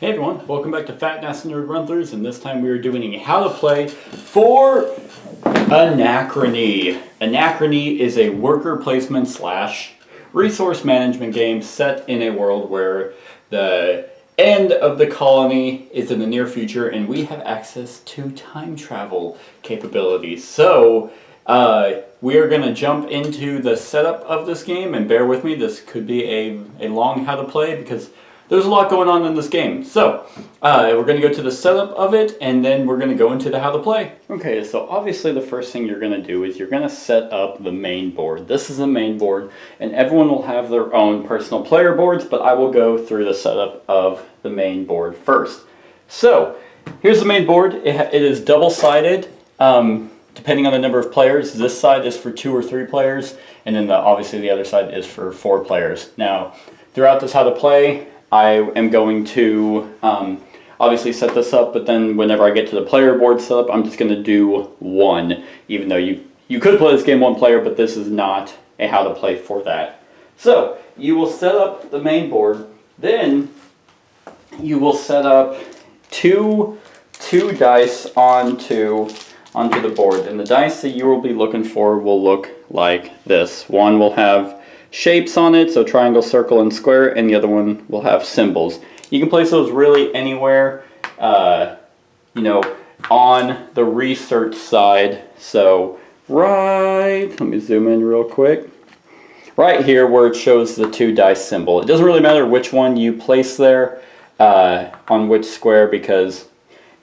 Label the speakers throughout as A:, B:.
A: Hey everyone, welcome back to Fat Nasty Nerd Run-Throughs, and this time we are doing a how to play for Anachrony. Anachrony is a worker placement slash resource management game set in a world where the end of the colony is in the near future and we have access to time travel capabilities. So we are going to jump into the setup of this game, and bear with me, this could be a long how to play because there's a lot going on in this game. So, we're going to go to the setup of it, and then we're going to go into the how to play. Okay, so obviously the first thing you're going to do is you're going to set up the main board. This is the main board, and everyone will have their own personal player boards, but I will go through the setup of the main board first. So, here's the main board. It is double-sided, depending on the number of players. This side is for 2 or 3 players, and then obviously the other side is for 4 players. Now, throughout this how to play, I am going to obviously set this up, but then whenever I get to the player board setup, I'm just going to do 1, even though you could play this game 1 player, but this is not a how to play for that. So, you will set up the main board, then you will set up two dice onto the board, and the dice that you will be looking for will look like this. One will have shapes on it, so triangle, circle, and square, and the other one will have symbols. You can place those really anywhere, on the research side. So let me zoom in real quick. Right here where it shows the 2 dice symbol. It doesn't really matter which one you place there, on which square, because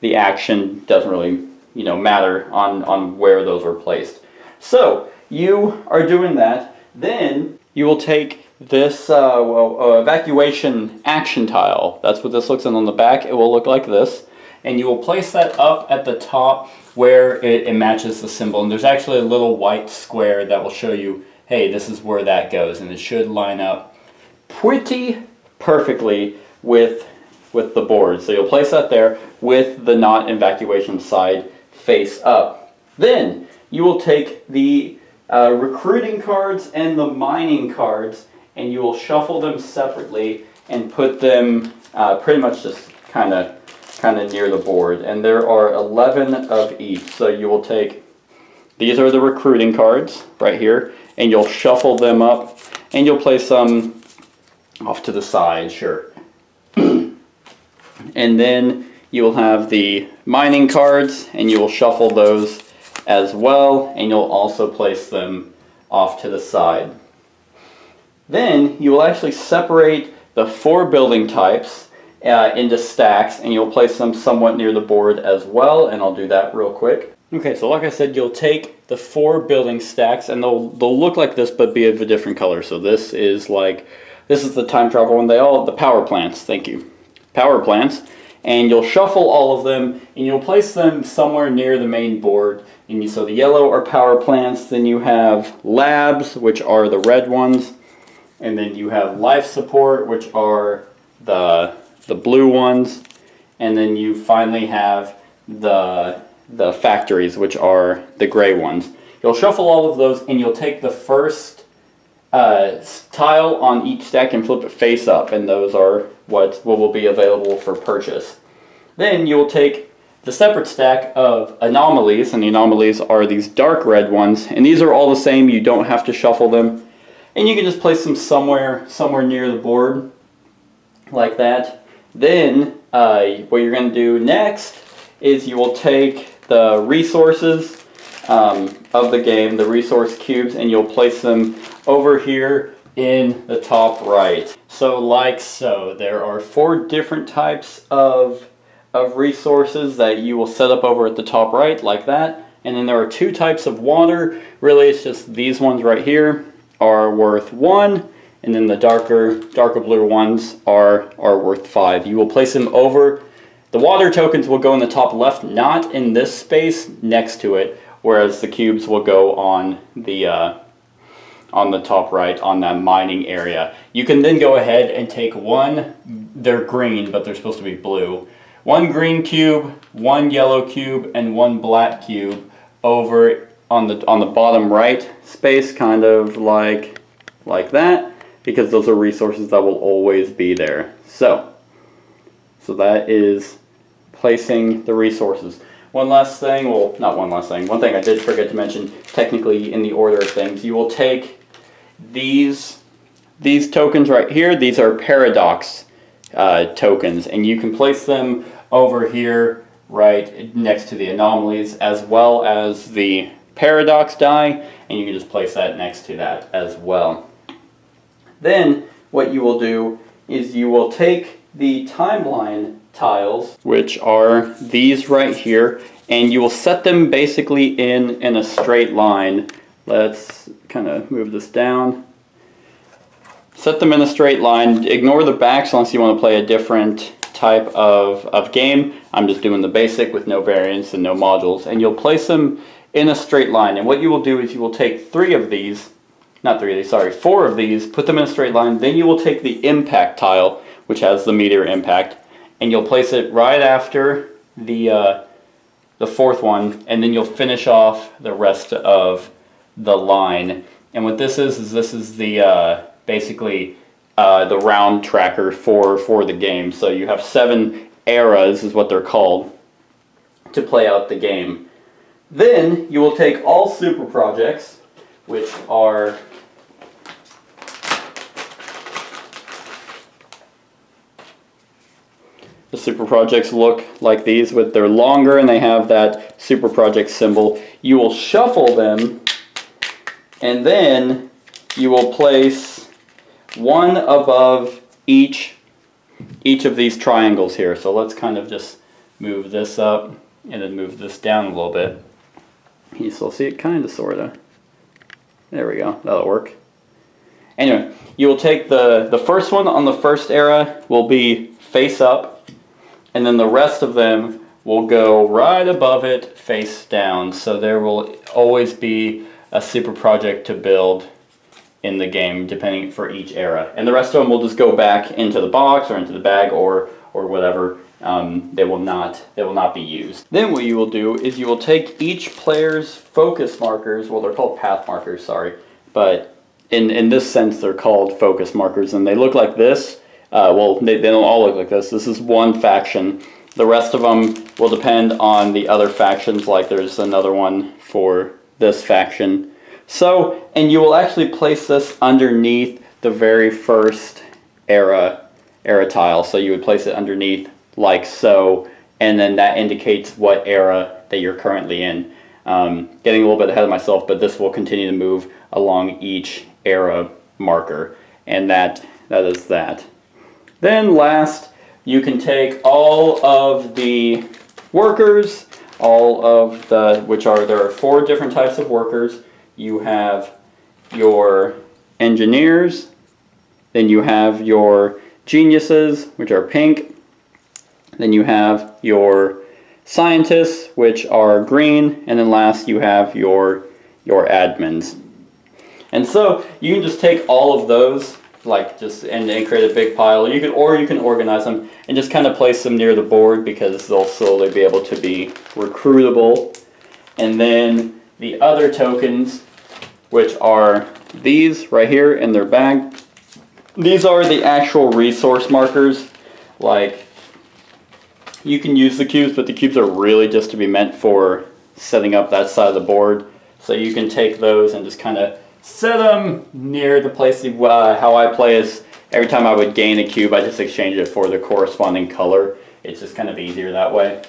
A: the action doesn't really, matter on where those are placed. So you are doing that. Then you will take this evacuation action tile. That's what this looks like on the back. It will look like this. And you will place that up at the top where it matches the symbol. And there's actually a little white square that will show you, hey, this is where that goes. And it should line up pretty perfectly with the board. So you'll place that there with the not evacuation side face up. Then you will take the recruiting cards and the mining cards, and you will shuffle them separately and put them pretty much just kind of near the board. And there are 11 of each. So you will take, these are the recruiting cards right here, and you'll shuffle them up, and you'll place some off to the side, sure. And then you will have the mining cards, and you will shuffle those as well, and you'll also place them off to the side. Then you will actually separate the 4 building types into stacks, and you'll place them somewhat near the board as well, and I'll do that real quick. Okay, so like I said, you'll take the 4 building stacks, and they'll look like this but be of a different color. So this is the time travel one. The power plants, thank you. Power plants. And you'll shuffle all of them, and you'll place them somewhere near the main board. And so the yellow are power plants, then you have labs, which are the red ones, and then you have life support, which are the blue ones, and then you finally have the factories, which are the gray ones. You'll shuffle all of those, and you'll take the first tile on each stack and flip it face up, and those are what will be available for purchase. Then you will take the separate stack of anomalies, and the anomalies are these dark red ones, and these are all the same. You don't have to shuffle them, and you can just place them somewhere near the board like that. Then what you're going to do next is you will take the resources of the game, the resource cubes, and you'll place them over here in the top right. So like so, there are 4 different types of resources that you will set up over at the top right, like that. And then there are 2 types of water. Really, it's just these ones right here are worth 1, and then the darker blue ones are worth 5. You will place them over. The water tokens will go in the top left, not in this space next to it, whereas the cubes will go on the top right, on that mining area. You can then go ahead and take they're green, but they're supposed to be blue. 1 green cube, 1 yellow cube, and 1 black cube over on the bottom right space, kind of like that, because those are resources that will always be there. So So that is placing the resources. One last thing, well, not one last thing, one thing I did forget to mention, technically in the order of things, you will take these tokens right here. These are paradox tokens, and you can place them over here right next to the anomalies, as well as the paradox die, and you can just place that next to that as well. Then what you will do is you will take the timeline tiles, which are these right here, and you will set them basically in a straight line. Let's kind of move this down. Set them in a straight line. Ignore the backs unless you want to play a different type of game. I'm just doing the basic with no variants and no modules, and you'll place them in a straight line. And what you will do is you will take four of these, put them in a straight line. Then you will take the impact tile, which has the meteor impact, and you'll place it right after the fourth one, and then you'll finish off the rest of the line. And what this is this is the basically the round tracker for the game. So you have 7 eras, is what they're called, to play out the game. Then you will take all super projects, which are the super projects look like these, with they're longer and they have that super project symbol. You will shuffle them, and then you will place one above each of these triangles here. So let's kind of just move this up and then move this down a little bit. You still see it, kind of, sort of. There we go, that'll work. Anyway, you will take the first one on the first era will be face up, and then the rest of them will go right above it, face down. So there will always be a super project to build in the game, depending for each era. And the rest of them will just go back into the box or into the bag or whatever. They will not be used. Then what you will do is you will take each player's focus markers. Well, they're called path markers, sorry, but in this sense they're called focus markers, and they look like this. Well, they don't all look like this. This is one faction. The rest of them will depend on the other factions, like there's another one for this faction. So, and you will actually place this underneath the very first era tile. So you would place it underneath like so, and then that indicates what era that you're currently in. Getting a little bit ahead of myself, but this will continue to move along each era marker, and that is that. Then last, you can take all of the workers, there are 4 different types of workers. You have your engineers, then you have your geniuses, which are pink, then you have your scientists, which are green, and then last you have your admins. And so you can just take all of those, and create a big pile. You can organize them and just kind of place them near the board, because they'll slowly be able to be recruitable. And then the other tokens, which are these right here in their bag, these are the actual resource markers. Like, you can use the cubes, but the cubes are really just to be meant for setting up that side of the board. So you can take those and just kind of set them near the place. How I play is every time I would gain a cube, I just exchange it for the corresponding color. It's just kind of easier that way.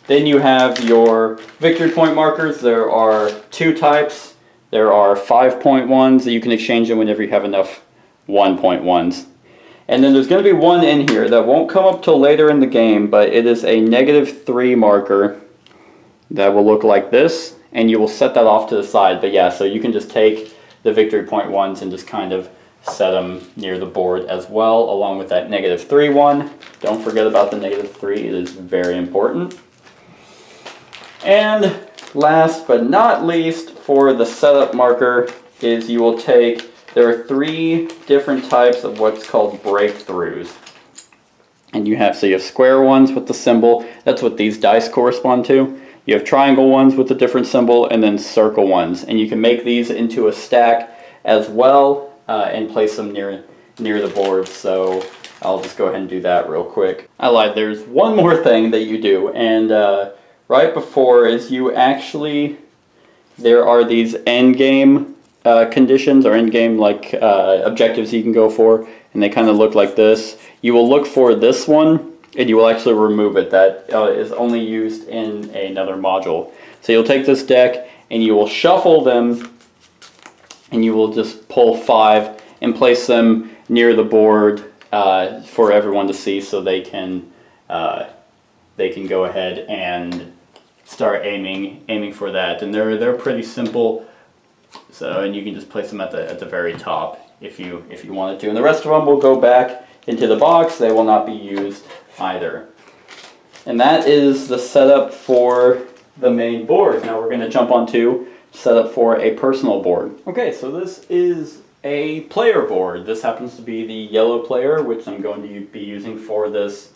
A: Then you have your victory point markers. There are 2 types. There are 5-point ones that you can exchange them whenever you have enough 1-point ones. And then there's going to be one in here that won't come up till later in the game, but it is a -3 marker that will look like this, and you will set that off to the side. But yeah, so you can just take the victory point ones and just kind of set them near the board as well, along with that -3 one. Don't forget about the -3, it is very important. And last but not least, for the setup marker, is you will take, there are 3 different types of what's called breakthroughs. And you have square ones with the symbol, that's what these dice correspond to. You have triangle ones with a different symbol, and then circle ones. And you can make these into a stack as well, and place them near the board. So I'll just go ahead and do that real quick. I lied, there's one more thing that you do, and right before is you actually, there are these end game conditions or end game like objectives you can go for, and they kind of look like this. You will look for this one, and you will actually remove it. That is only used in another module. So you'll take this deck, and you will shuffle them, and you will just pull 5 and place them near the board for everyone to see, so they can go ahead and start aiming for that. And they're pretty simple. So, and you can just place them at the very top if you wanted to. And the rest of them will go back into the box. They will not be used either. And that is the setup for the main board. Now we're going to jump onto setup for a personal board. Okay, so this is a player board. This happens to be the yellow player, which I'm going to be using for this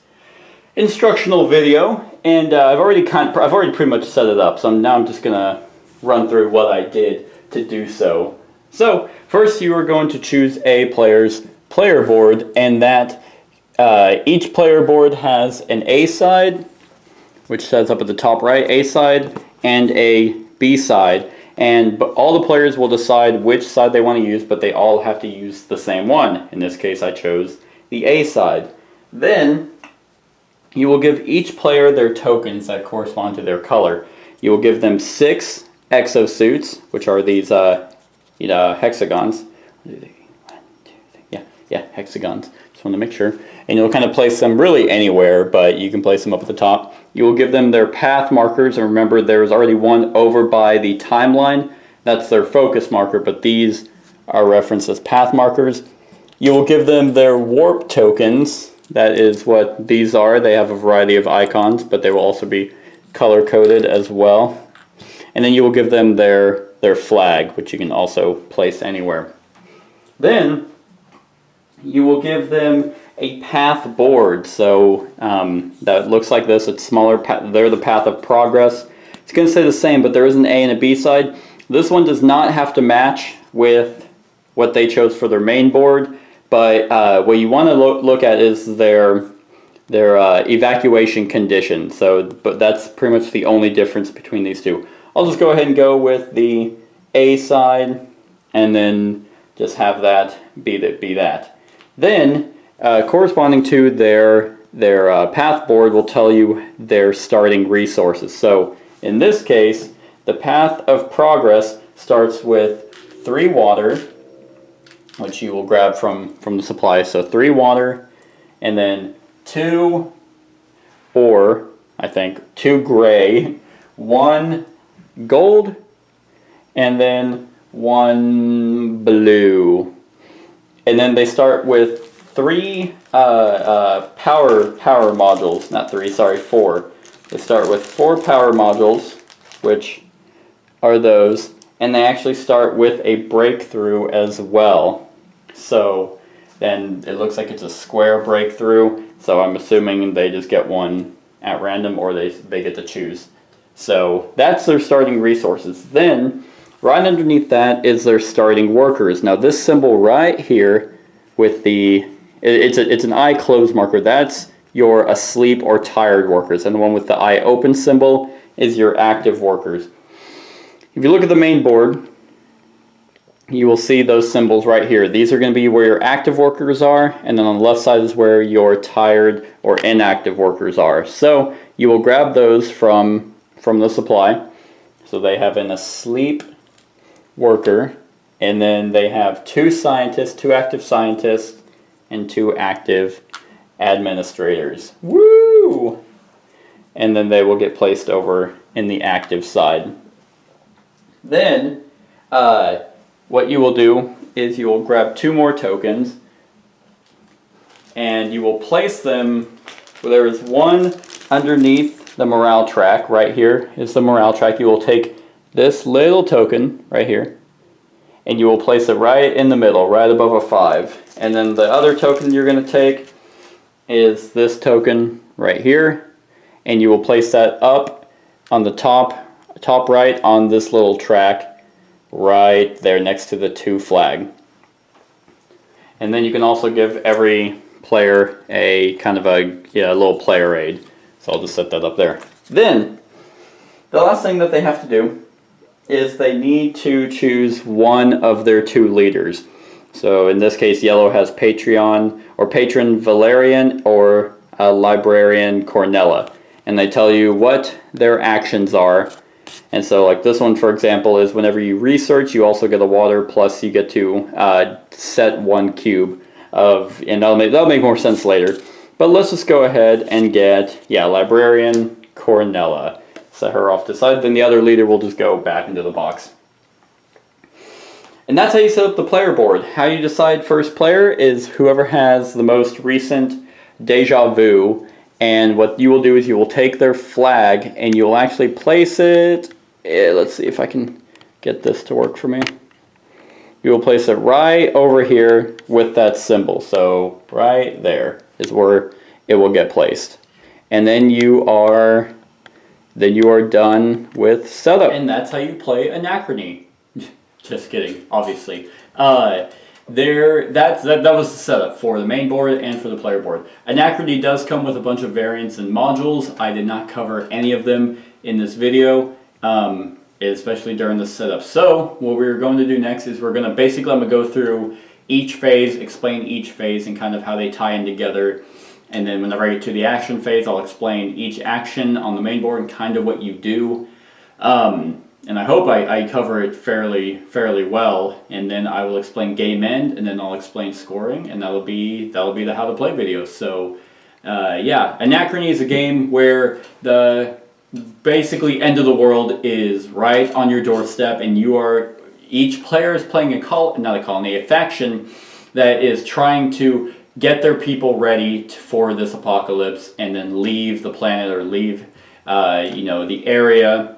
A: instructional video. And I've already pretty much set it up. So now I'm just going to run through what I did to do so. So first you are going to choose a player's player board, and that each player board has an A side, which says up at the top right, A side, and a B side. And all the players will decide which side they want to use, but they all have to use the same one. In this case, I chose the A side. Then you will give each player their tokens that correspond to their color. You will give them 6 exosuits, which are these hexagons. Yeah, hexagons. Just want to make sure. And you'll kind of place them really anywhere, but you can place them up at the top. You will give them their path markers, and remember there's already one over by the timeline. That's their focus marker, but these are referenced as path markers. You will give them their warp tokens. That is what these are. They have a variety of icons, but they will also be color-coded as well. And then you will give them their flag, which you can also place anywhere. Then you will give them a path board. So that looks like this. It's smaller. They're the path of progress. It's going to say the same, but there is an A and a B side. This one does not have to match with what they chose for their main board, but what you want to look at is their evacuation condition. So, but that's pretty much the only difference between these two. I'll just go ahead and go with the A side, and then just have that be that. Then, corresponding to their path board will tell you their starting resources. So, in this case, the path of progress starts with 3 water, which you will grab from the supply. So 3 water, and then 2 ore, I think, 2 gray, 1 gold, and then 1 blue. And then they start with 3 power modules, not 3, sorry, 4. They start with 4 power modules, which are those, and they actually start with a breakthrough as well. So then it looks like it's a square breakthrough, so I'm assuming they just get one at random, or they get to choose. So that's their starting resources. Then right underneath that is their starting workers. Now this symbol right here with it's an eye closed marker. That's your asleep or tired workers, and the one with the eye open symbol is your active workers. If you look at the main board, you will see those symbols right here. These are going to be where your active workers are, and then on the left side is where your tired or inactive workers are. So you will grab those from the supply. So they have an asleep worker, and then they have 2 scientists, 2 active scientists, and 2 active administrators. Woo! And then they will get placed over in the active side. Then what you will do is you will grab 2 more tokens, and you will place them. Well, there is one underneath the morale track. Right here is the morale track. You will take this little token right here, and you will place it right in the middle, right above a 5. And then the other token you're going to take is this token right here, and you will place that up on the top right on this little track right there next to the 2 flag. And then you can also give every player a kind of a little player aid. So I'll just set that up there. Then, the last thing that they have to do is they need to choose one of their 2 leaders. So in this case, yellow has Patron Valerian or Librarian Cornella. And they tell you what their actions are. And so like this one, for example, is whenever you research, you also get a water, plus you get to set 1 cube of, and that'll make more sense later. But let's just go ahead and get, Librarian Cornella. Set her off to the side, then the other leader will just go back into the box. And that's how you set up the player board. How you decide first player is whoever has the most recent deja vu. And what you will do is you will take their flag and you'll actually place it, let's see if I can get this to work for me. You will place it right over here with that symbol. So right there is where it will get placed. And then you are done with setup. And that's how you play Anachrony. Just kidding, obviously. That was the setup for the main board and for the player board. Anachrony does come with a bunch of variants and modules. I did not cover any of them in this video, especially during the setup. So what we're going to do next is I'm going to go through each phase, explain each phase and kind of how they tie in together. And then whenever I get to the action phase, I'll explain each action on the main board and kind of what you do. And I hope I cover it fairly well, and then I will explain game end, and then I'll explain scoring, and that'll be the how to play video. So, Anachrony is a game where the basically end of the world is right on your doorstep, and each player is playing a faction that is trying to get their people ready for this apocalypse, and then leave the planet or leave the area.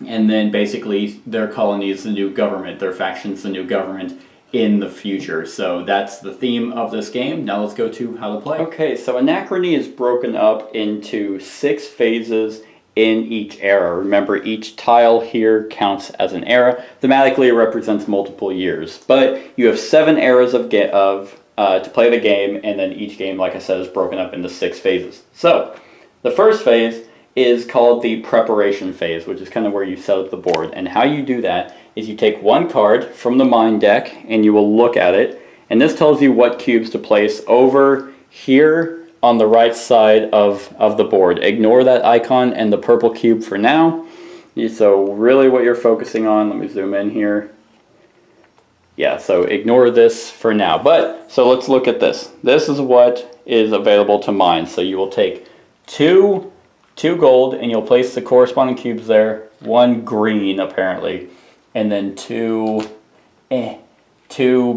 A: And then basically their colony is the new government, their faction's the new government in the future. So that's the theme of this game. Now let's go to how to play. Okay, so Anachrony is broken up into 6 phases in each era. Remember, each tile here counts as an era. Thematically, it represents multiple years. But you have 7 eras to play the game, and then each game, like I said, is broken up into 6 phases. So the first phase is called the preparation phase, which is kind of where you set up the board. And how you do that is you take 1 card from the mine deck and you will look at it, and this tells you what cubes to place over here on the right side of the board. Ignore that icon and the purple cube for now. So really what you're focusing on, let me zoom in here. Yeah, so ignore this for now. So let's look at this. This is what is available to mine. So you will take 2 gold, and you'll place the corresponding cubes there. 1 green, apparently, and then 2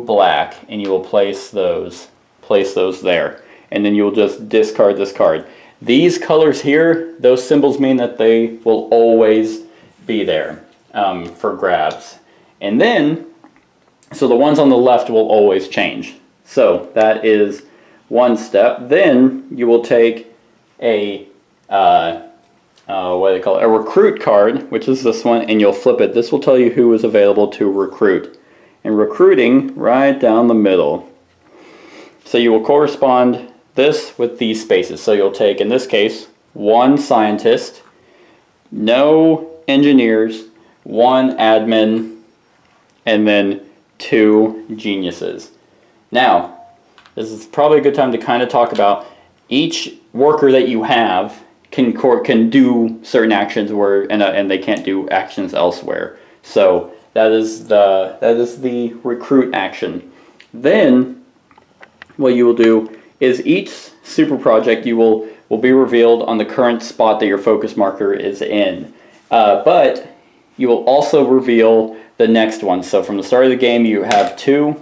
A: black, and you will place those there. And then you'll just discard this card. These colors here, those symbols mean that they will always be there for grabs. And then, so the ones on the left will always change. So that is one step. Then you will take a a recruit card, which is this one, and you'll flip it. This will tell you who is available to recruit. And recruiting right down the middle. So you will correspond this with these spaces. So you'll take, in this case, 1 scientist, no engineers, 1 admin, and then 2 geniuses. Now, this is probably a good time to kind of talk about each worker that you have can do certain actions and they can't do actions elsewhere. So that is the recruit action. Then what you will do is each super project will be revealed on the current spot that your focus marker is in. But you will also reveal the next one. So from the start of the game you have two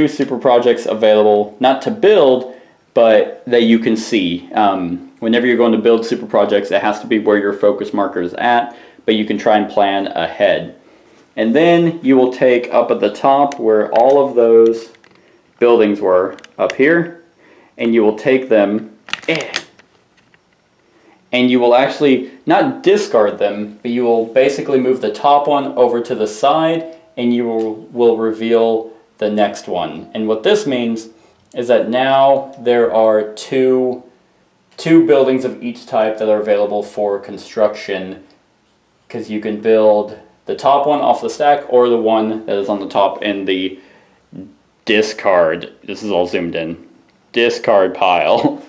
A: super projects available, not to build, but that you can see. Whenever you're going to build super projects, it has to be where your focus marker is at, but you can try and plan ahead. And then you will take up at the top where all of those buildings were up here, and you will take them, and you will actually not discard them, but you will basically move the top one over to the side, and you will reveal the next one. And what this means is that now there are two buildings of each type that are available for construction, because you can build the top one off the stack or the one that is on the top in the discard. This is all zoomed in. Discard pile.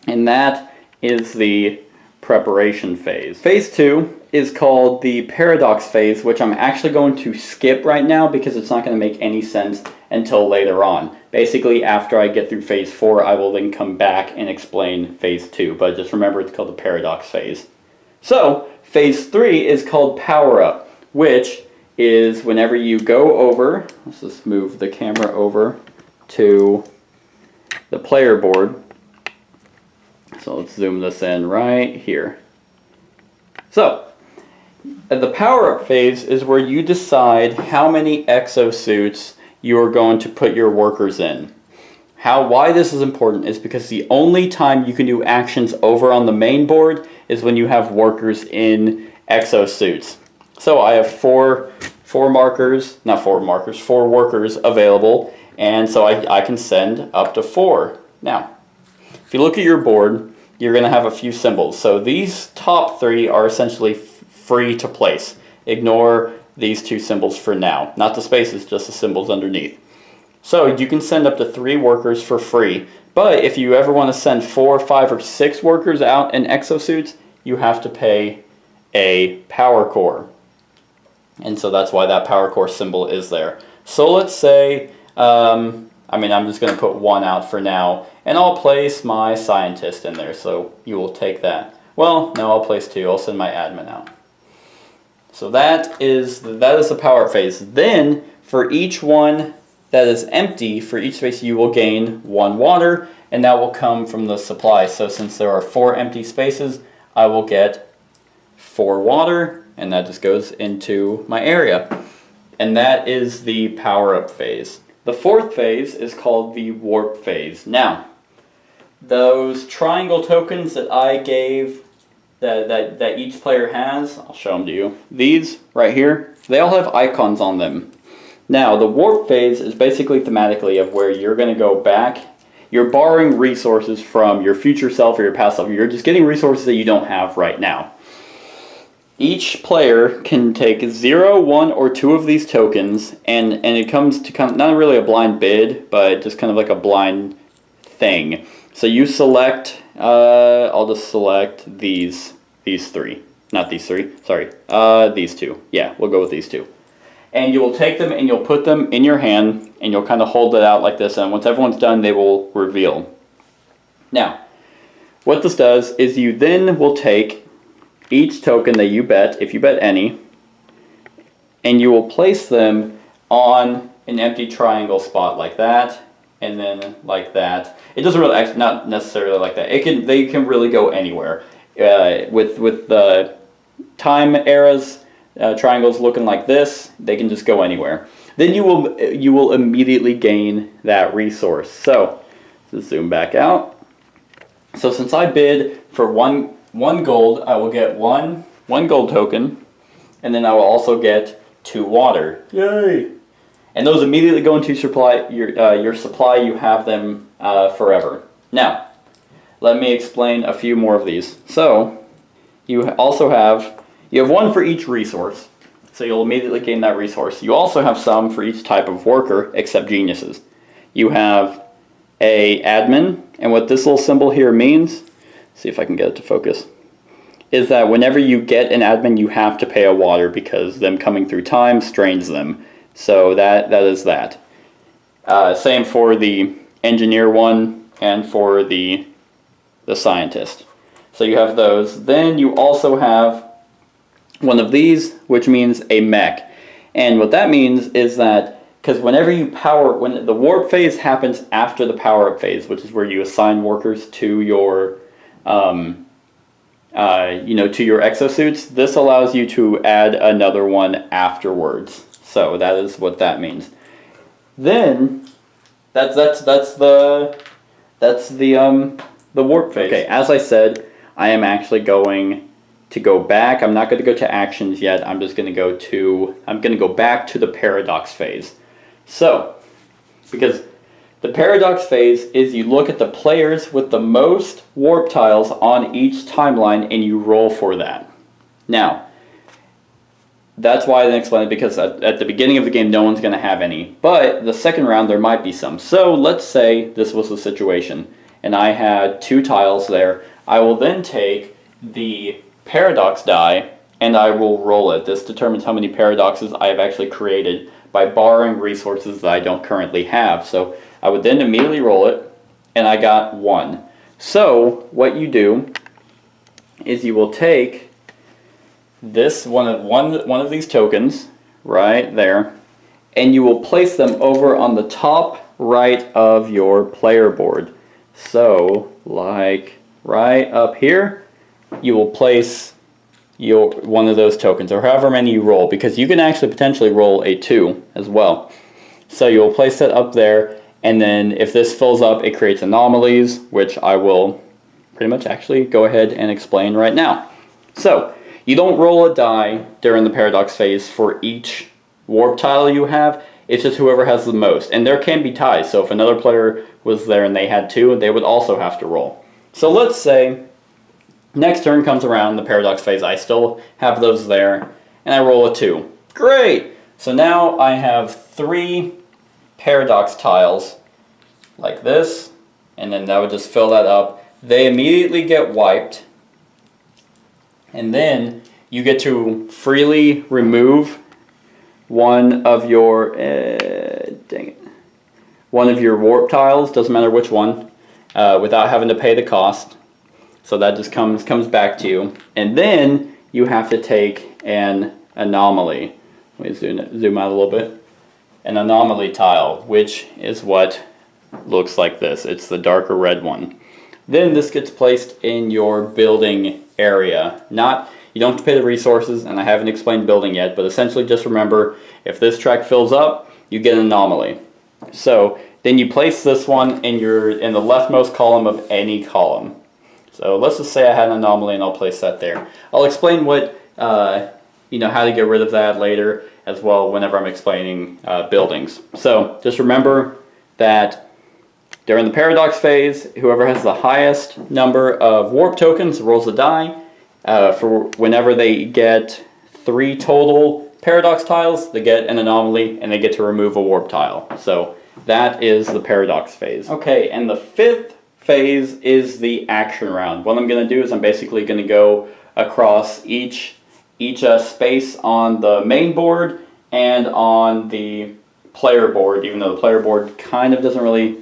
A: And that is the preparation phase. Phase 2 is called the paradox phase, which I'm actually going to skip right now because it's not going to make any sense until later on. Basically, after I get through phase 4, I will then come back and explain phase 2. But just remember, it's called the paradox phase. So, phase 3 is called power up, which is whenever you go over, let's just move the camera over to the player board. So let's zoom this in right here. So, the power-up phase is where you decide how many exosuits you are going to put your workers in. Why this is important is because the only time you can do actions over on the main board is when you have workers in exosuits. So I have four workers available, and so I can send up to 4. Now, if you look at your board, you're going to have a few symbols. So these top 3 are essentially free to place. Ignore these 2 symbols for now. Not the spaces, just the symbols underneath. So you can send up to 3 workers for free. But if you ever want to send 4, 5, or 6 workers out in exosuits, you have to pay a power core. And so that's why that power core symbol is there. So let's say, I'm just going to put 1 out for now, and I'll place my scientist in there, so you will take that. Well, no, I'll place 2. I'll send my admin out. So that is the power up phase. Then, for each one that is empty, for each space you will gain 1 water, and that will come from the supply. So since there are 4 empty spaces, I will get 4 water, and that just goes into my area. And that is the power up phase. The 4th phase is called the warp phase. Now, those triangle tokens that I gave, that each player has, I'll show them to you. These right here, they all have icons on them. Now, the warp phase is basically thematically of where you're going to go back. You're borrowing resources from your future self or your past self. You're just getting resources that you don't have right now. Each player can take 0, 1, or 2 of these tokens, and it comes to not really a blind bid, but just kind of like a blind thing. So you select, I'll just select these 3. Not these 3, sorry, these 2. Yeah, we'll go with these 2. And you will take them and you'll put them in your hand, and you'll kind of hold it out like this, and once everyone's done, they will reveal. Now, what this does is you then will take each token that you bet, if you bet any, and you will place them on an empty triangle spot like that, and then like that. It doesn't really, not necessarily like that. They can really go anywhere. With the time eras, triangles looking like this, they can just go anywhere. Then you will immediately gain that resource. So, let's zoom back out. So since I bid for one gold, I will get one gold token, and then I will also get 2 water. Yay! And those immediately go into your supply. You have them forever. Now, let me explain a few more of these. So, you have 1 for each resource, so you'll immediately gain that resource. You also have some for each type of worker, except geniuses. You have a admin, and what this little symbol here means, see if I can get it to focus, is that whenever you get an admin, you have to pay a water because them coming through time strains them. So that is that. Same for the engineer one and for the scientist. So you have those. Then you also have one of these, which means a mech. And what that means is that because when the warp phase happens after the power up phase, which is where you assign workers to your to your exosuits, this allows you to add another one afterwards. So that is what that means. Then that's the warp phase. Okay, as I said, I am actually going to go back. I'm not going to go to actions yet. I'm just going to go back to the paradox phase. So, because The paradox phase is you look at the players with the most warp tiles on each timeline and you roll for that. Now, that's why I didn't explain it, because at the beginning of the game no one's going to have any. But the second round there might be some. So let's say this was the situation and I had 2 tiles there. I will then take the paradox die and I will roll it. This determines how many paradoxes I have actually created by borrowing resources that I don't currently have. So I would then immediately roll it, and I got 1. So what you do is you will take this one of these tokens right there, and you will place them over on the top right of your player board. So like right up here, you will place one of those tokens, or however many you roll, because you can actually potentially roll a 2 as well. So you will place that up there, and then if this fills up, it creates anomalies, which I will pretty much actually go ahead and explain right now. So you don't roll a die during the paradox phase for each warp tile you have. It's just whoever has the most, and there can be ties. So if another player was there and they had 2, they would also have to roll. So let's say next turn comes around, the paradox phase, I still have those there, and I roll a 2. Great! So now I have 3 paradox tiles like this, and then that would just fill that up. They immediately get wiped, and then you get to freely remove one of your one of your warp tiles, doesn't matter which one, without having to pay the cost. So that just comes back to you, and then you have to take an anomaly. Let me zoom out a little bit. An anomaly tile, which is what looks like this. It's the darker red one. Then this gets placed in your building area. You don't have to pay the resources, and I haven't explained building yet, but essentially just remember, if this track fills up, you get an anomaly. So then you place this one in the leftmost column of any column. So let's just say I had an anomaly, and I'll place that there. I'll explain what how to get rid of that later as well whenever I'm explaining buildings. So just remember that during the paradox phase, whoever has the highest number of warp tokens rolls a die. For whenever they get 3 total paradox tiles, they get an anomaly and they get to remove a warp tile. So that is the paradox phase. Okay, and the 5th phase is the action round. What I'm going to do is I'm basically going to go across each space on the main board and on the player board, even though the player board kind of doesn't really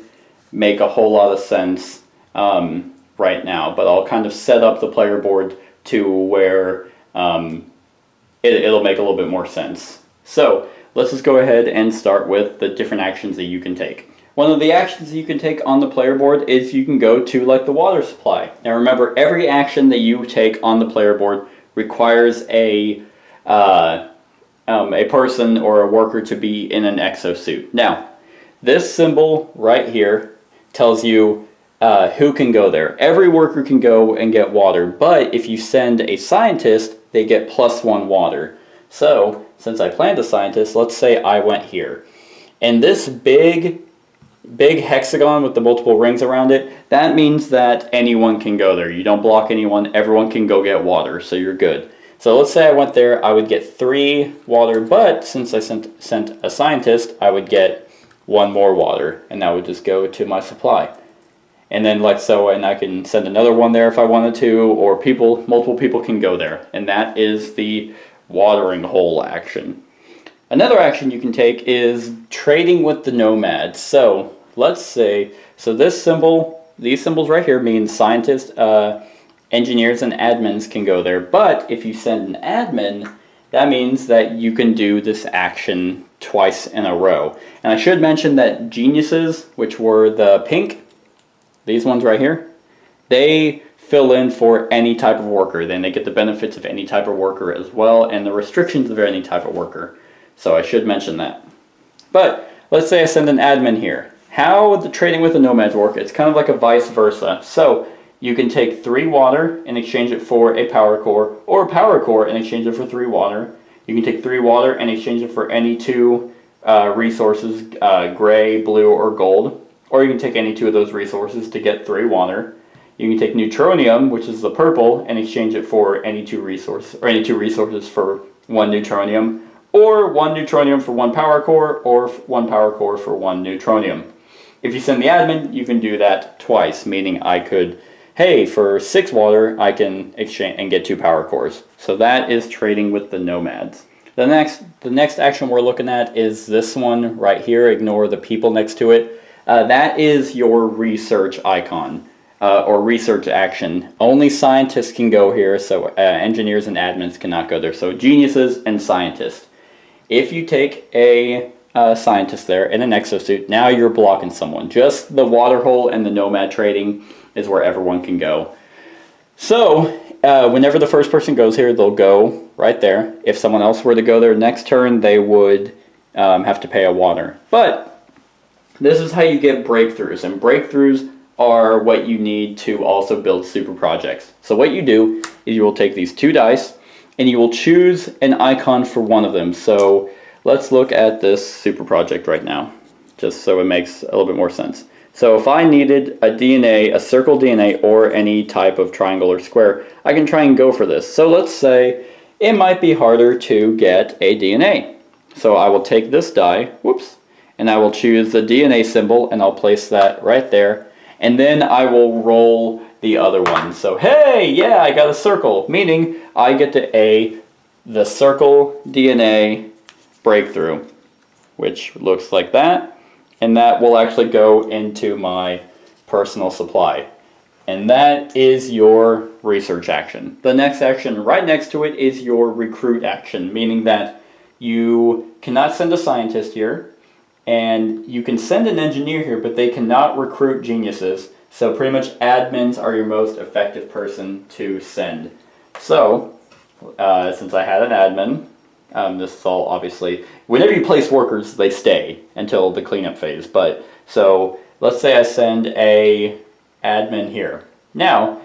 A: make a whole lot of sense right now, but I'll kind of set up the player board to where it'll make a little bit more sense. So let's just go ahead and start with the different actions that you can take. One of the actions you can take on the player board is you can go to like the water supply. Now remember, every action that you take on the player board requires a person or a worker to be in an exosuit. Now, this symbol right here tells you who can go there. Every worker can go and get water, but if you send a scientist, they get +1 water. So, since I planned a scientist, let's say I went here. And this big hexagon with the multiple rings around it, that means that anyone can go there. You don't block anyone, everyone can go get water, so you're good. So let's say I went there, I would get 3 water, but since I sent a scientist, I would get 1 more water, and that would just go to my supply. And then like so, and I can send another one there if I wanted to, or multiple people can go there. And that is the watering hole action. Another action you can take is trading with the nomads. So let's say, these symbols right here mean scientists, engineers, and admins can go there. But if you send an admin, that means that you can do this action twice in a row. And I should mention that geniuses, which were the pink, these ones right here, they fill in for any type of worker. Then they get the benefits of any type of worker as well, and the restrictions of any type of worker. So I should mention that. But let's say I send an admin here. How would the trading with the nomads work? It's kind of like a vice versa. So you can take 3 water and exchange it for a power core, or a power core and exchange it for 3 water. You can take 3 water and exchange it for any 2 resources, gray, blue, or gold. or you can take any 2 of those resources to get 3 water. You can take neutronium, which is the purple, and exchange it for any 2 resources, or any 2 resources for 1 neutronium, or 1 neutronium for 1 power core, or 1 power core for 1 neutronium. If you send the admin, you can do that twice, meaning I could, hey, for 6 water, I can exchange and get 2 power cores. So that is trading with the nomads. The next action we're looking at is this one right here. Ignore the people next to it. That is your research icon, or research action. Only scientists can go here, so engineers and admins cannot go there. So geniuses and scientists. If you take a scientist there in an exosuit, now you're blocking someone. Just the water hole and the nomad trading is where everyone can go. So whenever the first person goes here, they'll go right there. If someone else were to go there next turn, they would have to pay a water. But this is how you get breakthroughs, and breakthroughs are what you need to also build super projects. So what you do is you will take these 2 dice and you will choose an icon for one of them. So let's look at this super project right now, just so it makes a little bit more sense. So if I needed a DNA, a circle DNA, or any type of triangle or square, I can try and go for this. So let's say it might be harder to get a DNA. So I will take this die, whoops, and I will choose the DNA symbol, and I'll place that right there. And then I will roll the other one. So hey, yeah, I got a circle, meaning I get to the circle DNA breakthrough, which looks like that. And that will actually go into my personal supply. And that is your research action. The next action right next to it is your recruit action, meaning that you cannot send a scientist here, and you can send an engineer here, but they cannot recruit geniuses. So pretty much admins are your most effective person to send. So, since I had an admin, this is all obviously, whenever you place workers, they stay until the cleanup phase. But so let's say I send a admin here. Now,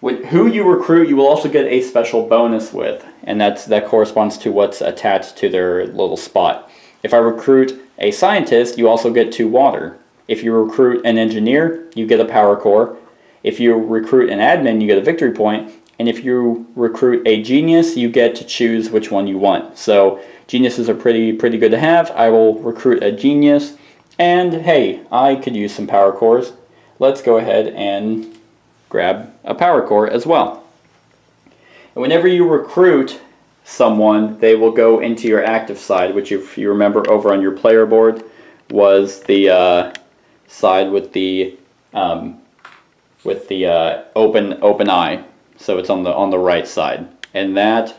A: with who you recruit, you will also get a special bonus with, and that corresponds to what's attached to their little spot. If I recruit a scientist, you also get 2 water. If you recruit an engineer, you get a power core. If you recruit an admin, you get a victory point. And if you recruit a genius, you get to choose which one you want. So geniuses are pretty good to have. I will recruit a genius. And hey, I could use some power cores. Let's go ahead and grab a power core as well. And whenever you recruit someone, they will go into your active side, which if you remember over on your player board was the side with the open eye. So it's on the right side, and that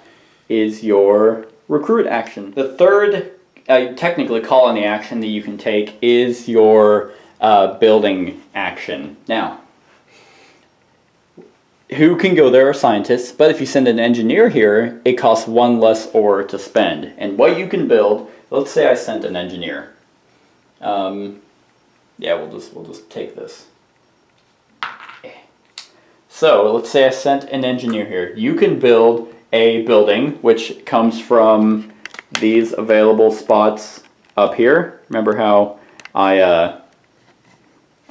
A: is your recruit action. The third, technically colony action that you can take is your building action. Now, who can go there are scientists, but if you send an engineer here, it costs 1 less ore to spend. And what you can build, let's say I sent an engineer. Yeah, we'll just take this. So let's say I sent an engineer here. You can build a building which comes from these available spots up here. Remember how I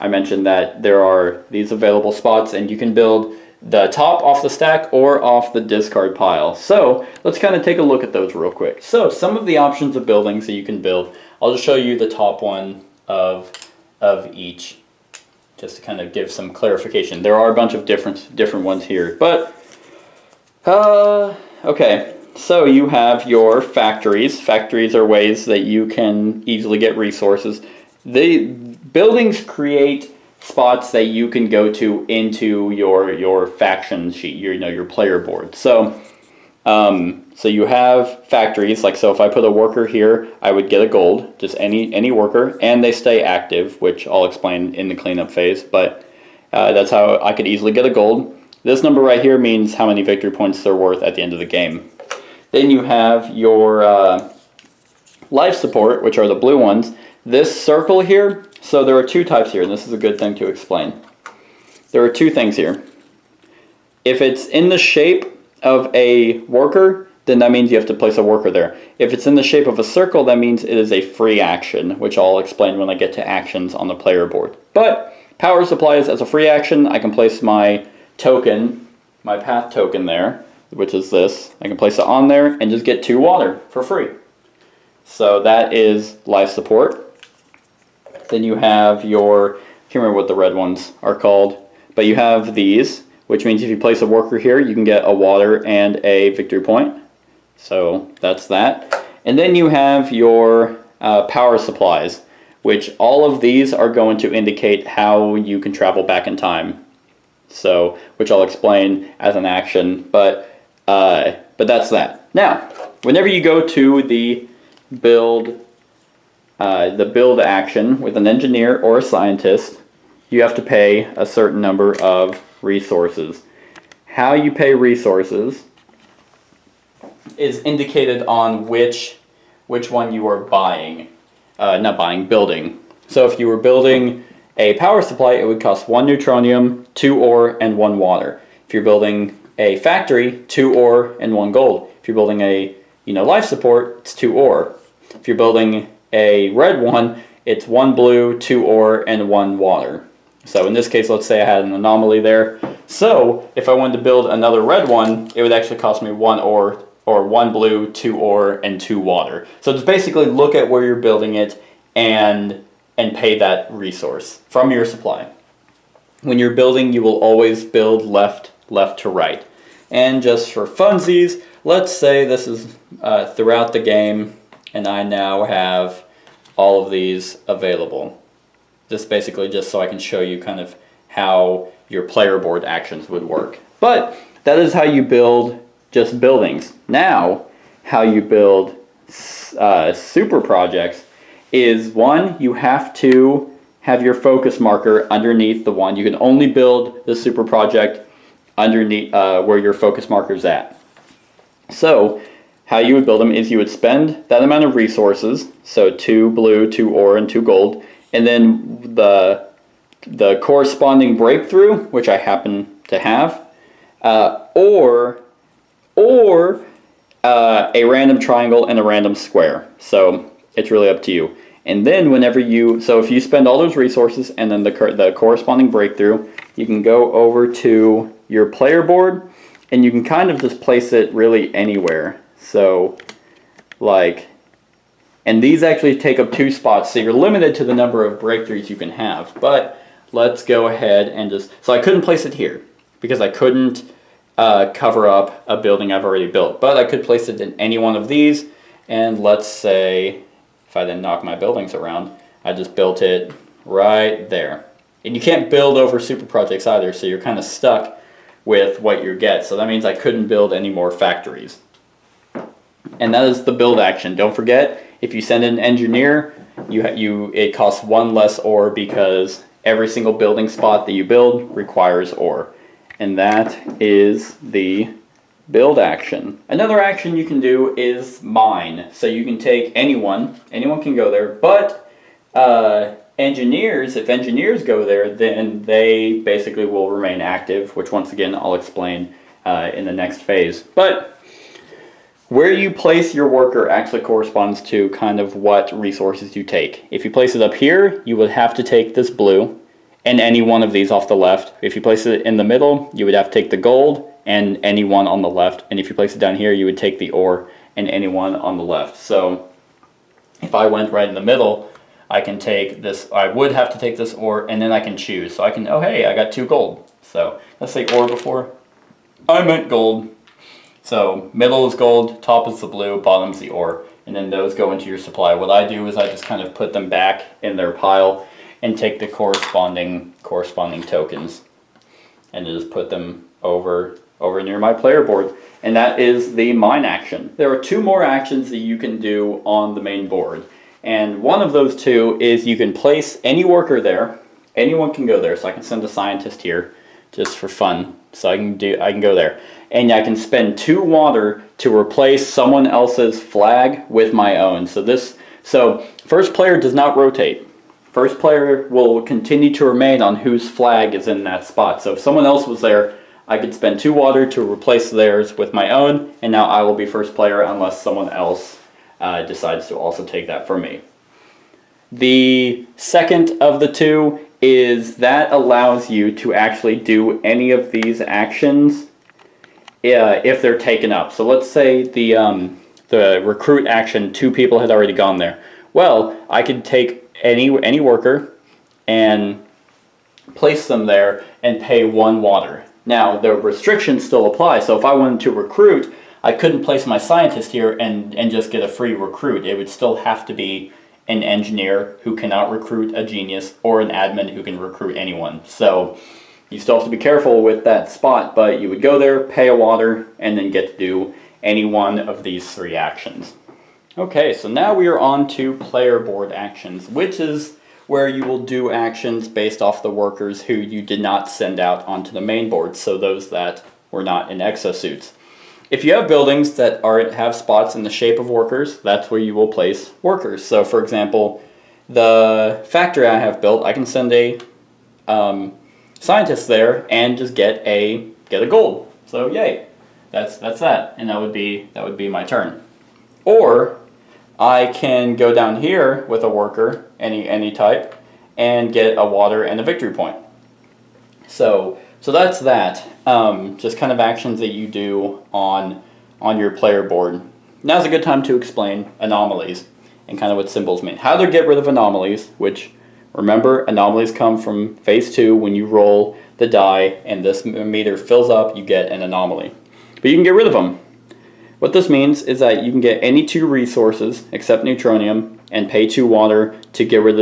A: mentioned that there are these available spots, and you can build the top off the stack or off the discard pile. So let's kind of take a look at those real quick. So some of the options of buildings that you can build, I'll just show you the top one of each, just to kind of give some clarification. There are a bunch of different ones here, but okay. So you have your factories. Factories are ways that you can easily get resources. The buildings create spots that you can go to into your faction sheet, your player board. So so you have factories, like so if I put a worker here, I would get a gold, just any worker, and they stay active, which I'll explain in the cleanup phase, but that's how I could easily get a gold. This number right here means how many victory points they're worth at the end of the game. Then you have your life support, which are the blue ones. This circle here, so there are 2 types here, and this is a good thing to explain. There are 2 things here. If it's in the shape of a worker, then that means you have to place a worker there. If it's in the shape of a circle, that means it is a free action, which I'll explain when I get to actions on the player board. But power supplies as a free action, I can place my token, my path token there, which is this. I can place it on there and just get 2 water for free. So that is life support. Then you have your, I can't remember what the red ones are called, but you have these, which means if you place a worker here, you can get a water and a victory point. So that's that. And then you have your power supplies, which all of these are going to indicate how you can travel back in time. So, which I'll explain as an action, but that's that. Now, whenever you go to the build action with an engineer or a scientist, you have to pay a certain number of resources. How you pay resources is indicated on which one you are building. So if you were building a power supply, it would cost 1 neutronium, 2 ore, and 1 water. If you're building a factory, 2 ore and 1 gold. If you're building a life support, it's 2 ore. If you're building a red one, it's 1 blue, 2 ore, and 1 water. So in this case, let's say I had an anomaly there. So if I wanted to build another red one, it would actually cost me 1 ore, or 1 blue, 2 ore, and 2 water. So just basically look at where you're building it and pay that resource from your supply. When you're building, you will always build left to right. And just for funsies, let's say this is throughout the game, and I now have all of these available. This basically just so I can show you kind of how your player board actions would work. But that is how you build just buildings. Now, how you build super projects is, one, you have to have your focus marker underneath the one. You can only build the super project underneath where your focus marker is at. So how you would build them is you would spend that amount of resources, so 2 blue, 2 ore, and 2 gold, and then the corresponding breakthrough, which I happen to have, or a random triangle and a random square. So it's really up to you. And then if you spend all those resources and then the corresponding breakthrough, you can go over to your player board and you can kind of just place it really anywhere. So and these actually take up 2 spots, so you're limited to the number of breakthroughs you can have. But let's go ahead and so I couldn't place it here because I couldn't cover up a building I've already built. But I could place it in any one of these, and let's say if I didn't knock my buildings around, I just built it right there. And you can't build over super projects either, so you're kind of stuck with what you get. So that means I couldn't build any more factories. And that is the build action. Don't forget, if you send an engineer, it costs 1 less ore because every single building spot that you build requires ore. And that is the build action. Another action you can do is mine. So you can take anyone can go there, but if engineers go there, then they basically will remain active, which once again I'll explain in the next phase. But where you place your worker actually corresponds to kind of what resources you take. If you place it up here, you would have to take this blue and any one of these off the left. If you place it in the middle, you would have to take the gold and any one on the left. And if you place it down here, you would take the ore and any one on the left. So if I went right in the middle, I can take this, I would have to take this ore, and then I can choose. So I can, oh hey, I got 2 gold. So let's say ore before. I meant gold. So middle is gold, top is the blue, bottom's the ore. And then those go into your supply. What I do is I just kind of put them back in their pile and take the corresponding tokens and just put them over near my player board. And that is the mine action. There are 2 more actions that you can do on the main board. And one of those 2 is you can place any worker there. Anyone can go there. So I can send a scientist here just for fun. So I can go there. And I can spend 2 water to replace someone else's flag with my own. So first player does not rotate. First player will continue to remain on whose flag is in that spot. So if someone else was there, I could spend 2 water to replace theirs with my own, and now I will be first player unless someone else decides to also take that from me. The second of the two is that allows you to actually do any of these actions if they're taken up. So let's say the recruit action, 2 people had already gone there. Well, I could take any worker and place them there and pay 1 water. Now, the restrictions still apply, so if I wanted to recruit, I couldn't place my scientist here and just get a free recruit. It would still have to be an engineer who cannot recruit a genius or an admin who can recruit anyone. So you still have to be careful with that spot, but you would go there, pay a water, and then get to do any one of these 3 actions. Okay, so now we are on to player board actions, which is where you will do actions based off the workers who you did not send out onto the main board, so those that were not in exosuits. If you have buildings that have spots in the shape of workers, that's where you will place workers. So for example, the factory I have built, I can send a scientist there and just get a gold. So yay, that's that, and that would be my turn. Or I can go down here with a worker, any type, and get a water and a victory point. So that's that. Just kind of actions that you do on your player board. Now's a good time to explain anomalies and kind of what symbols mean. How to get rid of anomalies, which, remember, anomalies come from phase 2 when you roll the die and this meter fills up, you get an anomaly. But you can get rid of them. What this means is that you can get any 2 resources except neutronium and pay 2 water to get rid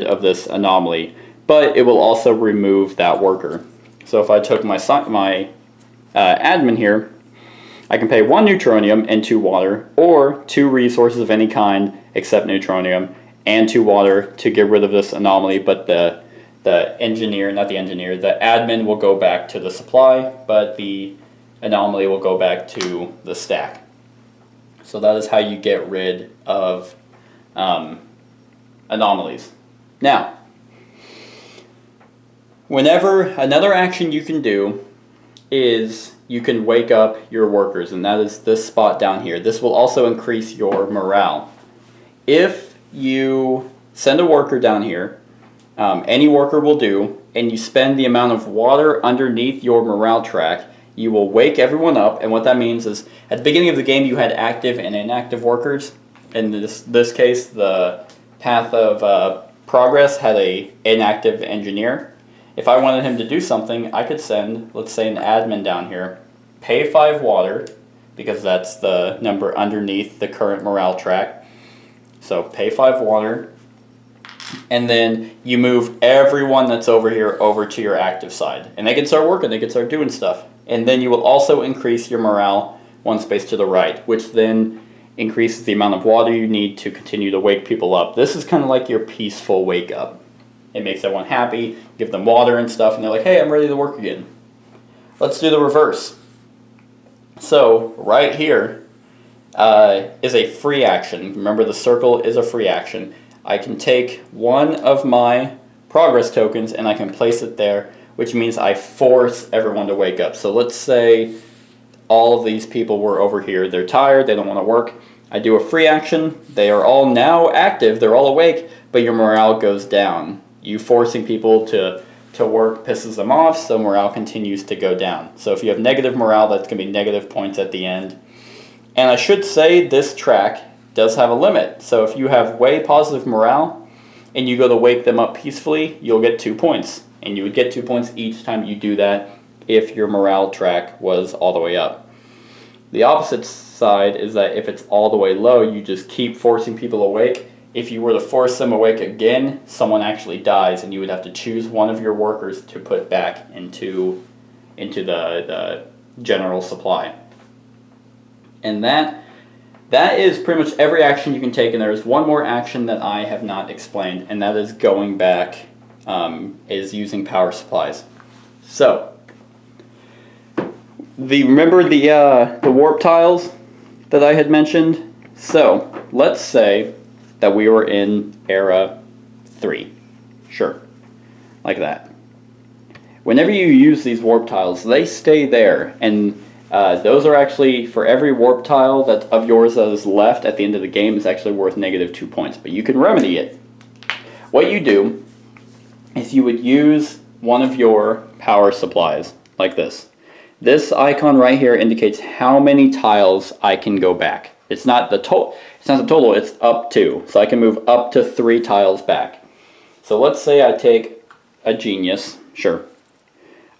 A: of this anomaly. But it will also remove that worker. So if I took my admin here, I can pay 1 neutronium and 2 water, or 2 resources of any kind except neutronium and 2 water to get rid of this anomaly. But the admin will go back to the supply, but the anomaly will go back to the stack. So that is how you get rid of anomalies. Now, another action you can do is you can wake up your workers, and that is this spot down here. This will also increase your morale. If you send a worker down here, any worker will do, and you spend the amount of water underneath your morale track, you will wake everyone up, and what that means is at the beginning of the game you had active and inactive workers. In this case, the path of progress had a inactive engineer. If I wanted him to do something, I could send, let's say, an admin down here, pay 5 water, because that's the number underneath the current morale track. So pay 5 water, and then you move everyone that's over here over to your active side. And they can start working, they can start doing stuff. And then you will also increase your morale 1 space to the right, which then increases the amount of water you need to continue to wake people up. This is kind of like your peaceful wake up. It makes everyone happy, give them water and stuff, and they're like, hey, I'm ready to work again. Let's do the reverse. So right here is a free action. Remember, the circle is a free action. I can take 1 of my progress tokens and I can place it there, which means I force everyone to wake up. So let's say all of these people were over here. They're tired, they don't want to work. I do a free action. They are all now active, they're all awake, but your morale goes down. You forcing people to work pisses them off, so morale continues to go down. So if you have negative morale, that's going to be negative points at the end. And I should say this track does have a limit. So if you have way positive morale and you go to wake them up peacefully, you'll get 2 points. And you would get 2 points each time you do that if your morale track was all the way up. The opposite side is that if it's all the way low, you just keep forcing people awake. If you were to force them awake again, someone actually dies, and you would have to choose one of your workers to put back into the general supply. And that is pretty much every action you can take, and there's one more action that I have not explained, and that is going back, is using power supplies. So, remember the warp tiles that I had mentioned? So, let's say that we were in era 3. Sure. Like that. whenever you use these warp tiles, they stay there, and those are actually, for every warp tile that of yours that is left at the end of the game, is actually worth -2 points, but you can remedy it. What you do is you would use one of your power supplies, like this. This icon right here indicates how many tiles I can go back. It's not the total, it's up to. So I can move up to 3 tiles back. So let's say I take a genius, sure.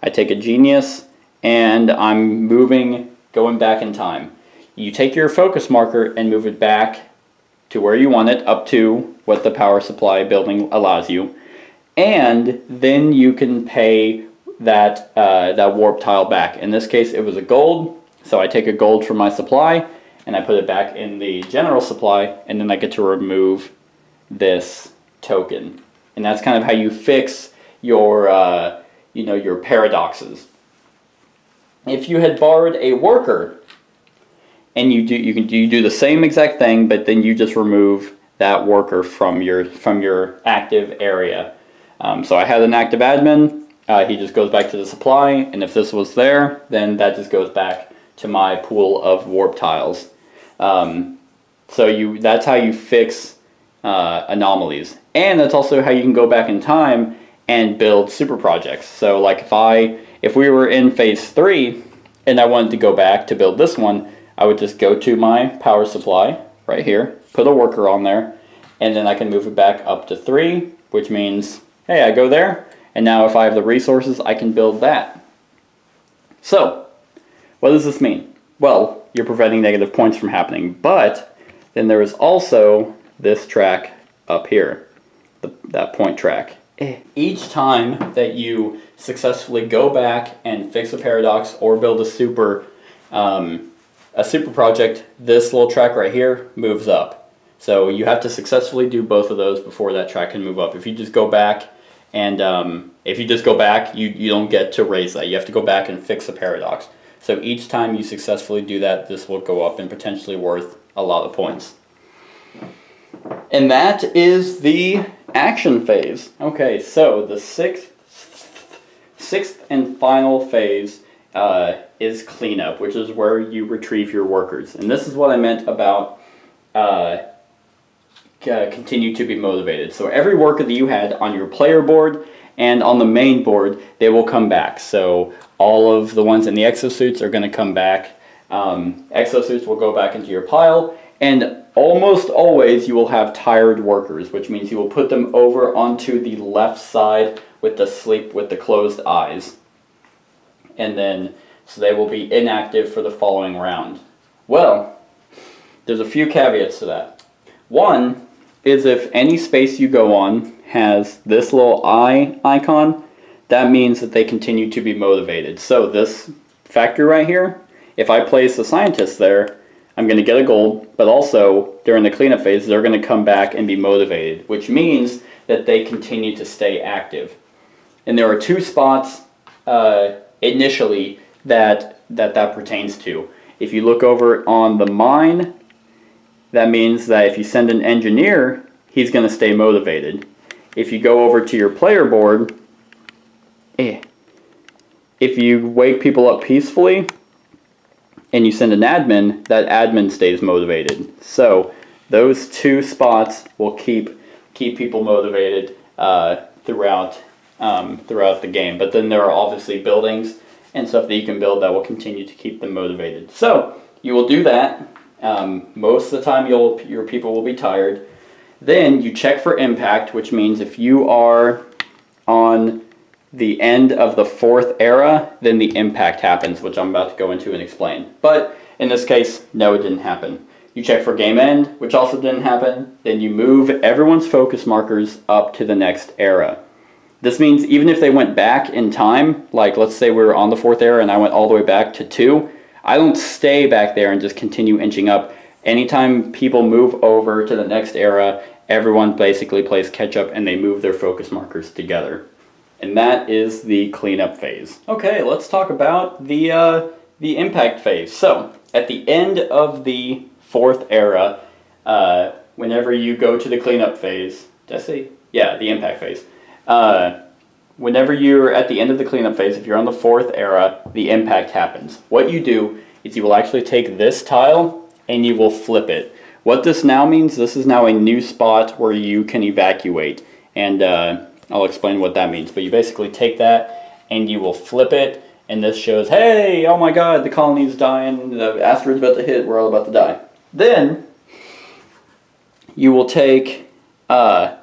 A: I take a genius and I'm going back in time. You take your focus marker and move it back to where you want it, up to what the power supply building allows you. And then you can pay that warp tile back. In this case, it was a gold, so I take a gold from my supply and I put it back in the general supply, and then I get to remove this token. And that's kind of how you fix your your paradoxes. If you had borrowed a worker, and you do the same exact thing, but then you just remove that worker from your active area. So I had an active admin. He just goes back to the supply, and if this was there, then that just goes back to my pool of warp tiles. That's how you fix anomalies, and that's also how you can go back in time and build super projects. So like if we were in phase 3 and I wanted to go back to build this one, I would just go to my power supply right here, put a worker on there, and then I can move it back up to 3, which means, hey, I go there, and now if I have the resources, I can build that. So, what does this mean? Well, you're preventing negative points from happening, but then there is also this track up here, that point track. Each time that you successfully go back and fix a paradox or build a super project, this little track right here moves up. So you have to successfully do both of those before that track can move up. If you just go back and you don't get to raise that. You have to go back and fix a paradox. So each time you successfully do that, this will go up and potentially worth a lot of points. And that is the action phase. Okay, so the sixth and final phase is cleanup, which is where you retrieve your workers. And this is what I meant about continue to be motivated. So every worker that you had on your player board and on the main board, they will come back. So all of the ones in the exosuits are going to come back. Exosuits will go back into your pile, and almost always you will have tired workers, which means you will put them over onto the left side with the closed eyes. And then, so they will be inactive for the following round. Well, there's a few caveats to that. One is if any space you go on has this little eye icon, that means that they continue to be motivated. So this factory right here, if I place a scientist there, I'm going to get a gold, but also during the cleanup phase, they're going to come back and be motivated, which means that they continue to stay active. And there are 2 spots initially that pertains to. If you look over on the mine, that means that if you send an engineer, he's going to stay motivated. If you go over to your player board, if you wake people up peacefully and you send an admin, that admin stays motivated. So those 2 spots will keep people motivated throughout the game. But then there are obviously buildings and stuff that you can build that will continue to keep them motivated. So you will do that. Most of the time your people will be tired. Then you check for impact, which means if you are on the end of the 4th era, then the impact happens, which I'm about to go into and explain. But in this case, no, it didn't happen. You check for game end, which also didn't happen. Then you move everyone's focus markers up to the next era. This means even if they went back in time, like let's say we were on the 4th era and I went all the way back to 2, I don't stay back there and just continue inching up. Anytime people move over to the next era, everyone basically plays catch up and they move their focus markers together. And that is the cleanup phase. Okay, let's talk about the impact phase. So, at the end of the 4th era, whenever you go to the cleanup phase, did I say? Yeah, the impact phase. whenever you're at the end of the cleanup phase, if you're on the 4th era, the impact happens. What you do is you will actually take this tile and you will flip it. What this now means, this is now a new spot where you can evacuate. And I'll explain what that means. But you basically take that and you will flip it. And this shows, hey, oh my god, the colony's dying, the asteroid's about to hit, we're all about to die. Then you will take your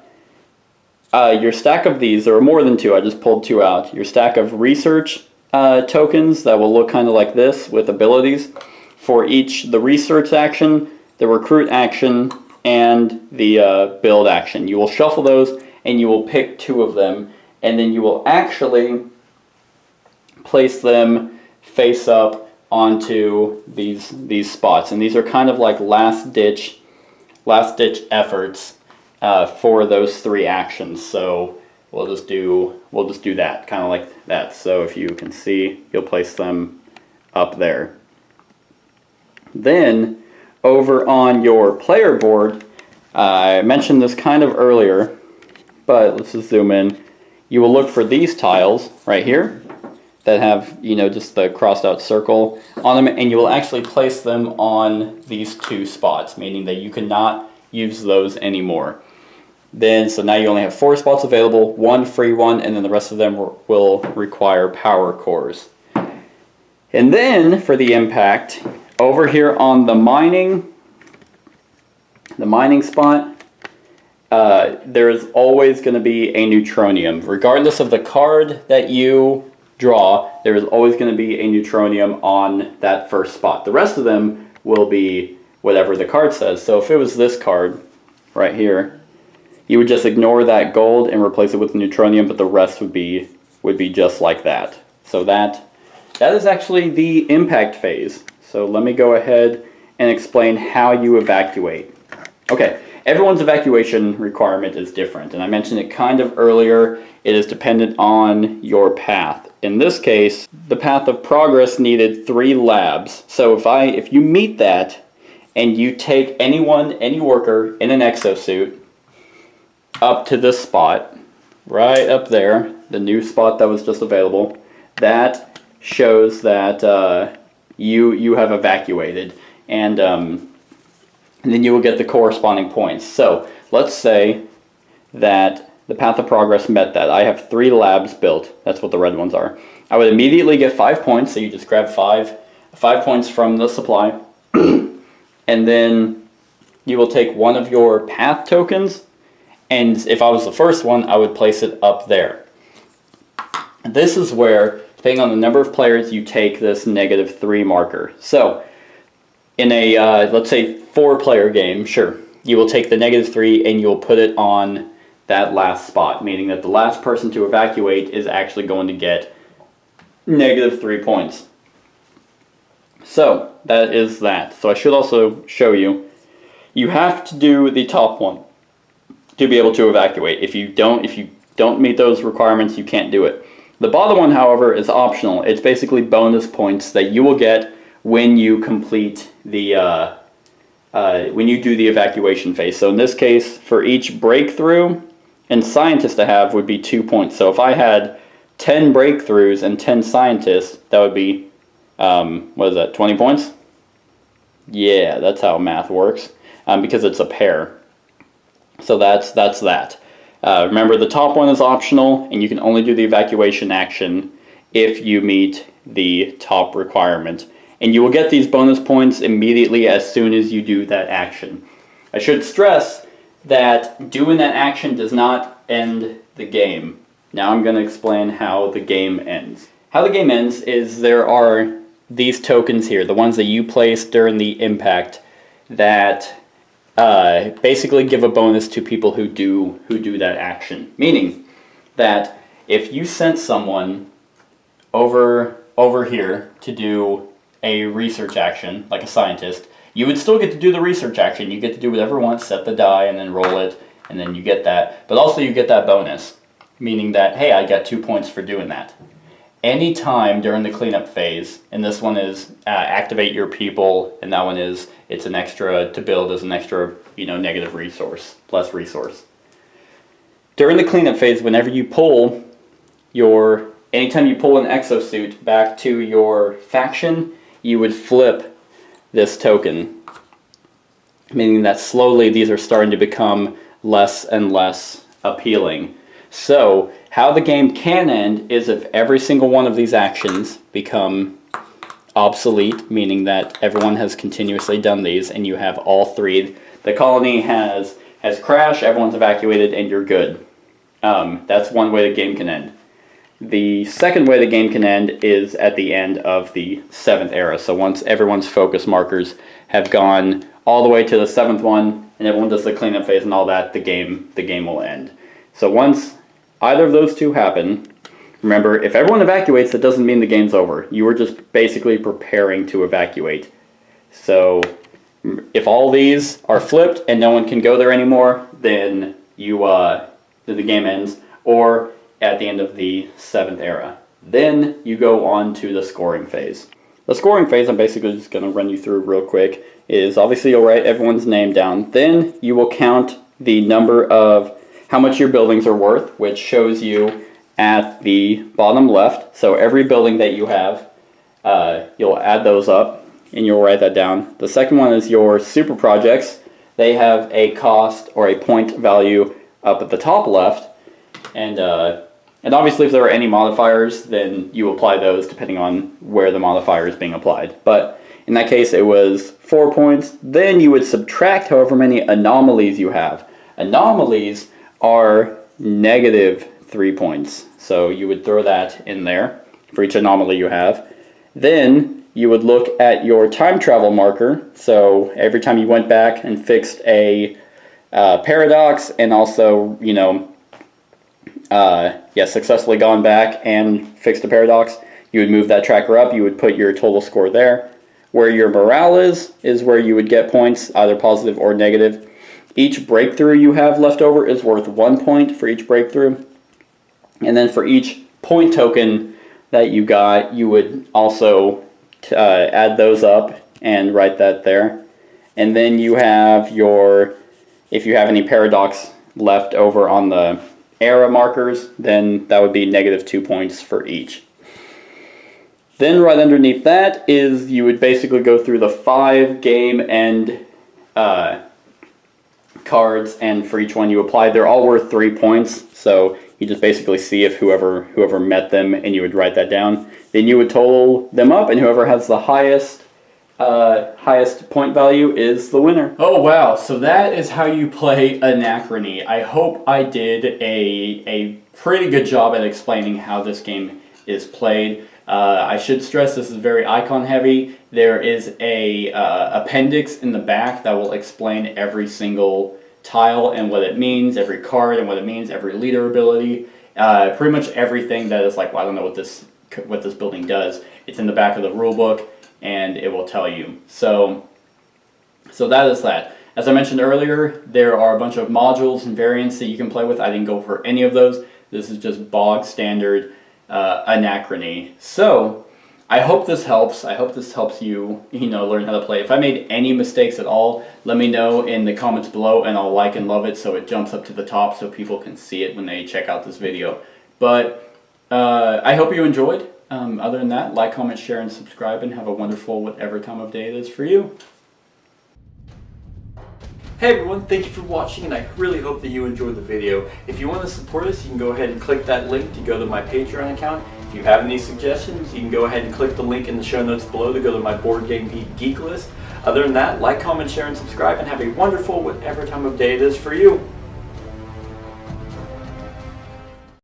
A: stack of these. There are more than 2, I just pulled 2 out. Your stack of research tokens that will look kind of like this with abilities. For each, the research action, the recruit action, and the build action. You will shuffle those and you will pick 2 of them, and then you will actually place them face up onto these spots. And these are kind of like last ditch efforts for those 3 actions. So we'll just do that, kind of like that. So if you can see, you'll place them up there. Then over on your player board, I mentioned this kind of earlier, but let's just zoom in. You will look for these tiles right here that have, you know, just the crossed out circle on them, and you will actually place them on these 2 spots, meaning that you cannot use those anymore. Then, so now you only have 4 spots available, 1 free one, and then the rest of them will require power cores. And then for the impact, over here on the mining spot, there is always going to be a neutronium. Regardless of the card that you draw, there is always going to be a neutronium on that first spot. The rest of them will be whatever the card says. So if it was this card right here, you would just ignore that gold and replace it with neutronium, but the rest would be just like that. So that is actually the impact phase. So let me go ahead and explain how you evacuate. Okay, everyone's evacuation requirement is different, and I mentioned it kind of earlier. It is dependent on your path. In this case, the path of progress needed 3 labs. So if you meet that and you take any worker in an exosuit up to this spot, right up there, the new spot that was just available, that shows that you have evacuated, and then you will get the corresponding points. So let's say that the path of progress met that. I have 3 labs built. That's what the red ones are. I would immediately get 5 points, so you just grab 5 points from the supply, and then you will take one of your path tokens, and if I was the first one, I would place it up there. This is where, depending on the number of players, you take this -3 marker. So in a, let's say, 4-player game, sure, you will take the -3 and you'll put it on that last spot, meaning that the last person to evacuate is actually going to get -3 points. So that is that. So I should also show you, you have to do the top one to be able to evacuate. If you don't meet those requirements, you can't do it. The bottom one, however, is optional. It's basically bonus points that you will get when you complete the when you do the evacuation phase. So in this case, for each breakthrough and scientist I have would be 2 points. So if I had 10 breakthroughs and 10 scientists, that would be what is that, 20 points? Yeah, that's how math works, because it's a pair. So that's that. Remember, the top one is optional, and you can only do the evacuation action if you meet the top requirement. And you will get these bonus points immediately as soon as you do that action. I should stress that doing that action does not end the game. Now I'm going to explain how the game ends. How the game ends is there are these tokens here, the ones that you place during the impact, that basically give a bonus to people who do that action. Meaning that if you sent someone over here to do a research action, like a scientist, you would still get to do the research action. You get to do whatever you want, set the die, and then roll it, and then you get that. But also you get that bonus, meaning that, hey, I got 2 points for doing that. Any time during the cleanup phase, and this one is activate your people, and that one is, it's an extra to build as an extra, negative resource, plus resource. During the cleanup phase, whenever you pull anytime you pull an exosuit back to your faction, you would flip this token, meaning that slowly these are starting to become less and less appealing. So how the game can end is if every single one of these actions become obsolete, meaning that everyone has continuously done these and you have all three. The colony has crashed, everyone's evacuated, and you're good. That's one way the game can end. The second way the game can end is at the end of the 7th era. So once everyone's focus markers have gone all the way to the 7th one and everyone does the cleanup phase and all that, the game will end. So once either of those two happen, remember, if everyone evacuates, that doesn't mean the game's over. You were just basically preparing to evacuate. So if all these are flipped and no one can go there anymore, then the game ends, or at the end of the 7th era. Then you go on to the scoring phase. The scoring phase, I'm basically just going to run you through real quick, is obviously you'll write everyone's name down. Then you will count the number of how much your buildings are worth, which shows you at the bottom left. So every building that you have, you'll add those up and you'll write that down. The second one is your super projects. They have a cost or a point value up at the top left. And obviously if there are any modifiers, then you apply those depending on where the modifier is being applied. But in that case, it was 4 points. Then you would subtract however many anomalies you have. Anomalies are -3 points. So you would throw that in there for each anomaly you have. Then you would look at your time travel marker. So every time you went back and fixed a paradox and also, successfully gone back and fixed a paradox, you would move that tracker up. You would put your total score there. Where your morale is where you would get points, either positive or negative. Each breakthrough you have left over is worth 1 point for each breakthrough. And then for each point token that you got, you would also add those up and write that there. And then you have if you have any paradox left over on the era markers, then that would be -2 points for each. Then right underneath that is you would basically go through the 5 game end cards, and for each one you apply. They're all worth 3 points, so you just basically see if whoever met them, and you would write that down. Then you would total them up, and whoever has the highest point value is the winner. Oh wow, so that is how you play Anachrony. I hope I did a pretty good job at explaining how this game is played. I should stress this is very icon heavy. There is a appendix in the back that will explain every single tile and what it means, every card and what it means, every leader ability, pretty much everything that is like, well, I don't know what this building does. It's in the back of the rule book, and it will tell you. So that is that. As I mentioned earlier, there are a bunch of modules and variants that you can play with. I didn't go over any of those. This is just bog standard Anachrony. So I hope this helps. I hope this helps you, learn how to play. If I made any mistakes at all, let me know in the comments below, and I'll like and love it so it jumps up to the top so people can see it when they check out this video. But I hope you enjoyed. Other than that, like, comment, share, and subscribe, and have a wonderful whatever time of day it is for you. Hey everyone, thank you for watching, and I really hope that you enjoyed the video. If you want to support us, you can go ahead and click that link to go to my Patreon account. If you have any suggestions, you can go ahead and click the link in the show notes below to go to my Board Game Geek list. Other than that, like, comment, share, and subscribe, and have a wonderful whatever time of day it is for you.